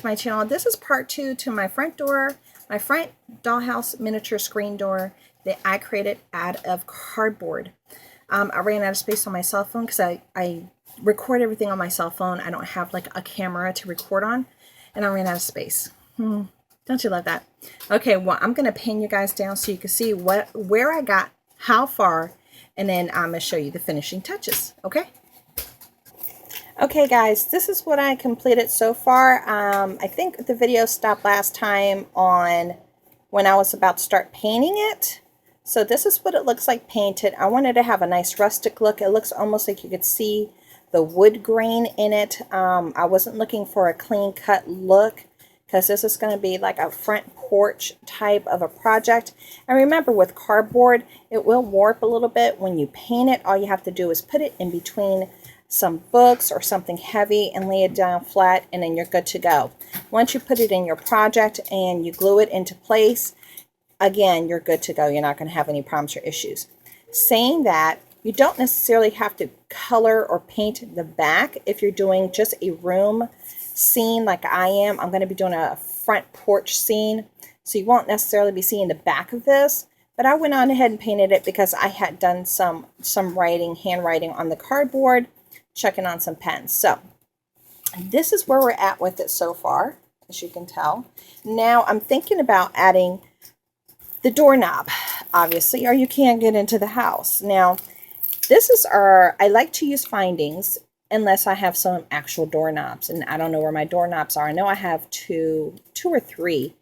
My channel. This is part 2 to my front door, my front dollhouse miniature screen door that I created out of cardboard. I ran out of space on my cell phone because I record everything on my cell phone. I don't have like a camera to record on, and I ran out of space. Don't you love that? Okay, well, I'm going to pin you guys down so you can see where I got, how far, and then I'm going to show you the finishing touches, okay? Okay guys, this is what I completed so far. I think the video stopped last time on when I was about to start painting it. So this is what it looks like painted. I wanted to have a nice rustic look. It looks almost like you could see the wood grain in it. I wasn't looking for a clean cut look because this is going to be like a front porch type of a project. And remember, with cardboard, it will warp a little bit. When you paint it, all you have to do is put it in between some books or something heavy and lay it down flat, and then you're good to go. Once you put it in your project and you glue it into place, again, you're good to go. You're not going to have any problems or issues. Saying that, you don't necessarily have to color or paint the back if you're doing just a room scene like I am. I'm going to be doing a front porch scene, so you won't necessarily be seeing the back of this. But I went on ahead and painted it because I had done some handwriting on the cardboard, checking on some pens. So this is where we're at with it so far, as you can tell. Now I'm thinking about adding the doorknob, obviously, or you can't get into the house. Now this is I like to use findings unless I have some actual doorknobs, and I don't know where my doorknobs are. I know I have two or three,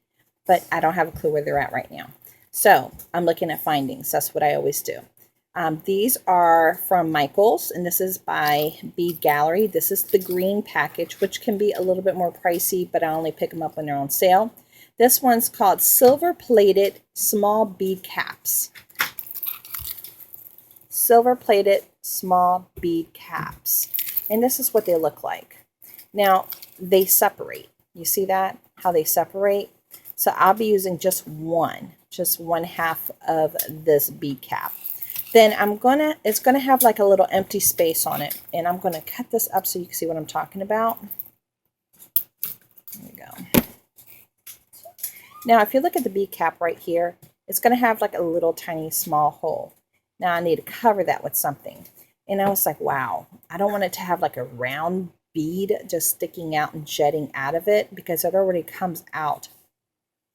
but I don't have a clue where they're at right now. So I'm looking at findings. That's what I always do. These are from Michaels, and this is by Bead Gallery. This is the green package, which can be a little bit more pricey, but I only pick them up when they're on sale. This one's called Silver Plated Small Bead Caps. Silver Plated Small Bead Caps. And this is what they look like. Now, they separate. You see that? How they separate? So I'll be using just one half of this bead cap. Then it's gonna have like a little empty space on it, and I'm gonna cut this up so you can see what I'm talking about. There we go. Now, if you look at the bead cap right here, it's gonna have like a little tiny small hole. Now I need to cover that with something. And I was like, wow, I don't want it to have like a round bead just sticking out and jetting out of it, because it already comes out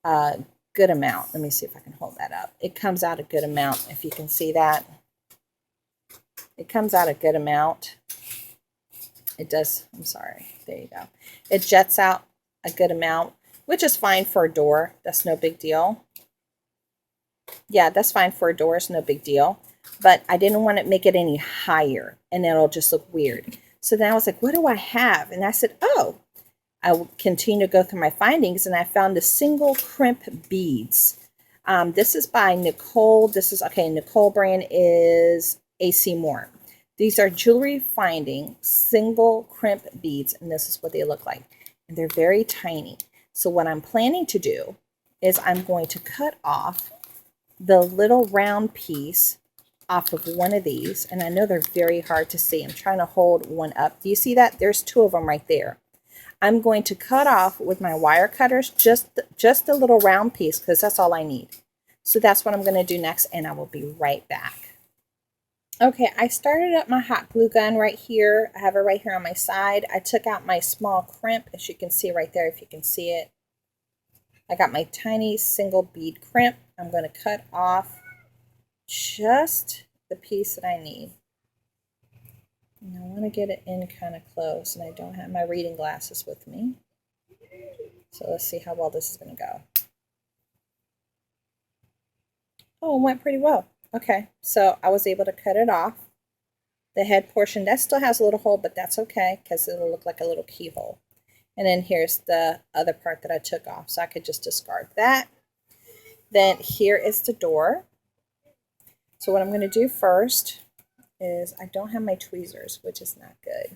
a good amount. Let me see if I can hold that up. It comes out a good amount, if you can see that. It comes out a good amount. It does. I'm sorry. There you go. It jets out a good amount, which is fine for a door. That's no big deal. Yeah, that's fine for a door. It's no big deal. But I didn't want to make it any higher, and it'll just look weird. So then I was like, what do I have? And I said, oh, I will continue to go through my findings, and I found the single crimp beads. This is by Nicole. Nicole brand is AC Moore. These are jewelry finding single crimp beads, and this is what they look like. And they're very tiny. So what I'm planning to do is I'm going to cut off the little round piece off of one of these, and I know they're very hard to see. I'm trying to hold one up. Do you see that? There's two of them right there. I'm going to cut off with my wire cutters just a little round piece, because that's all I need. So that's what I'm going to do next, and I will be right back. Okay, I started up my hot glue gun right here. I have it right here on my side. I took out my small crimp, as you can see right there, if you can see it. I got my tiny single bead crimp. I'm going to cut off just the piece that I need. And I want to get it in kind of close, and I don't have my reading glasses with me. So let's see how well this is going to go. Oh, it went pretty well. Okay, so I was able to cut it off. The head portion, that still has a little hole, but that's okay, because it'll look like a little keyhole. And then here's the other part that I took off, so I could just discard that. Then here is the door. So what I'm going to do first is, I don't have my tweezers, which is not good.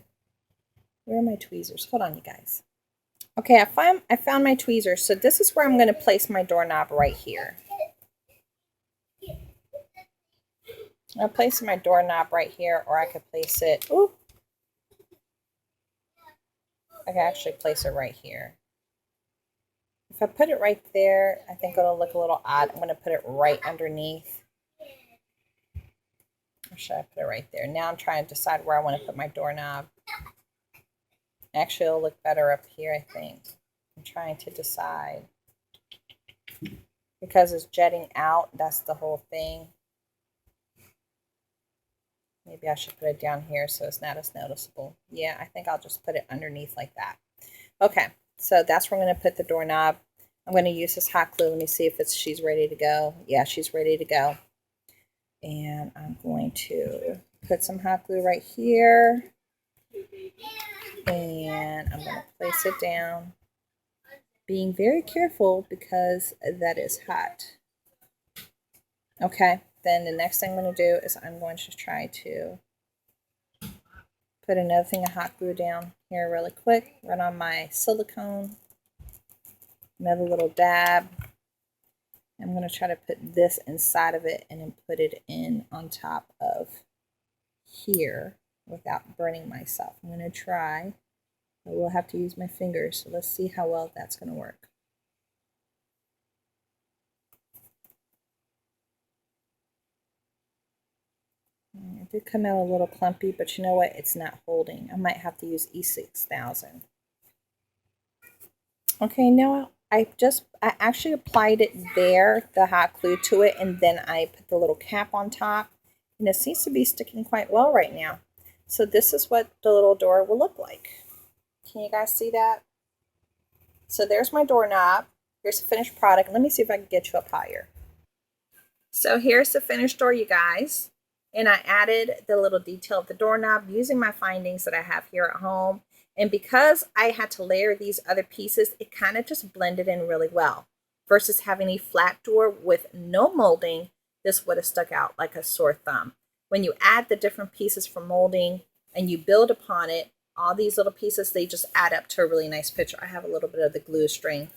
Where are my tweezers? Hold on, you guys. Okay, I found my tweezers. So this is where I'm going to place my doorknob right here. I'll place my doorknob right here, or I could place it. Ooh. I can actually place it right here. If I put it right there, I think it'll look a little odd. I'm going to put it right underneath. Or should I put it right there? Now I'm trying to decide where I want to put my doorknob. Actually, it'll look better up here, I think. I'm trying to decide. Because it's jetting out, that's the whole thing. Maybe I should put it down here so it's not as noticeable. Yeah, I think I'll just put it underneath like that. Okay, so that's where I'm going to put the doorknob. I'm going to use this hot glue. Let me see if she's ready to go. Yeah, she's ready to go. And I'm going to put some hot glue right here. And I'm going to place it down. Being very careful because that is hot. Okay, then the next thing I'm going to do is I'm going to try to put another thing of hot glue down here really quick. Run on my silicone. Another little dab. I'm going to try to put this inside of it and then put it in on top of here without burning myself. I'm going to try. I will have to use my fingers, so let's see how well that's going to work. It did come out a little clumpy, but you know what? It's not holding. I might have to use E6000. Okay, now I actually applied it there, the hot glue to it, and then I put the little cap on top. And it seems to be sticking quite well right now. So this is what the little door will look like. Can you guys see that? So there's my doorknob. Here's the finished product. Let me see if I can get you up higher. So here's the finished door, you guys. And I added the little detail of the doorknob using my findings that I have here at home. And because I had to layer these other pieces, it kind of just blended in really well. Versus having a flat door with no molding, this would have stuck out like a sore thumb. When you add the different pieces for molding and you build upon it, all these little pieces, they just add up to a really nice picture. I have a little bit of the glue string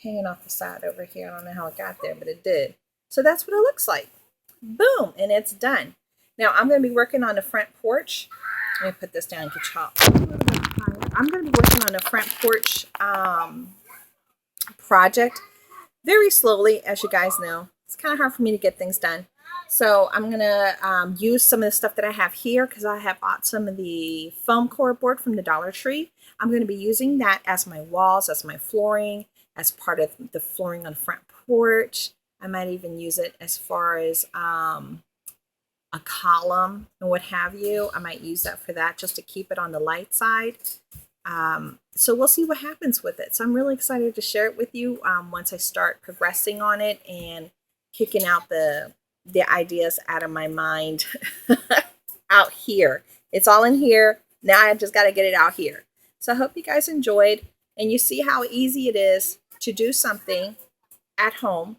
hanging off the side over here. I don't know how it got there, but it did. So that's what it looks like. Boom, and it's done. Now I'm going to be working on the front porch. Let me put this down and get y'all a little bit higher. I'm going to be working on the front porch project very slowly, as you guys know. It's kind of hard for me to get things done. So I'm going to use some of the stuff that I have here because I have bought some of the foam core board from the Dollar Tree. I'm going to be using that as my walls, as my flooring, as part of the flooring on the front porch. I might even use it as far as a column and what have you. I might use that for that just to keep it on the light side. So we'll see what happens with it. So I'm really excited to share it with you once I start progressing on it and kicking out the ideas out of my mind out here. It's all in here. Now I just got to get it out here. So I hope you guys enjoyed and you see how easy it is to do something at home.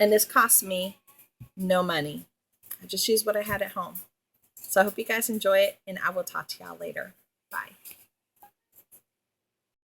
And this cost me no money. I just used what I had at home. So I hope you guys enjoy it, and I will talk to y'all later. Bye.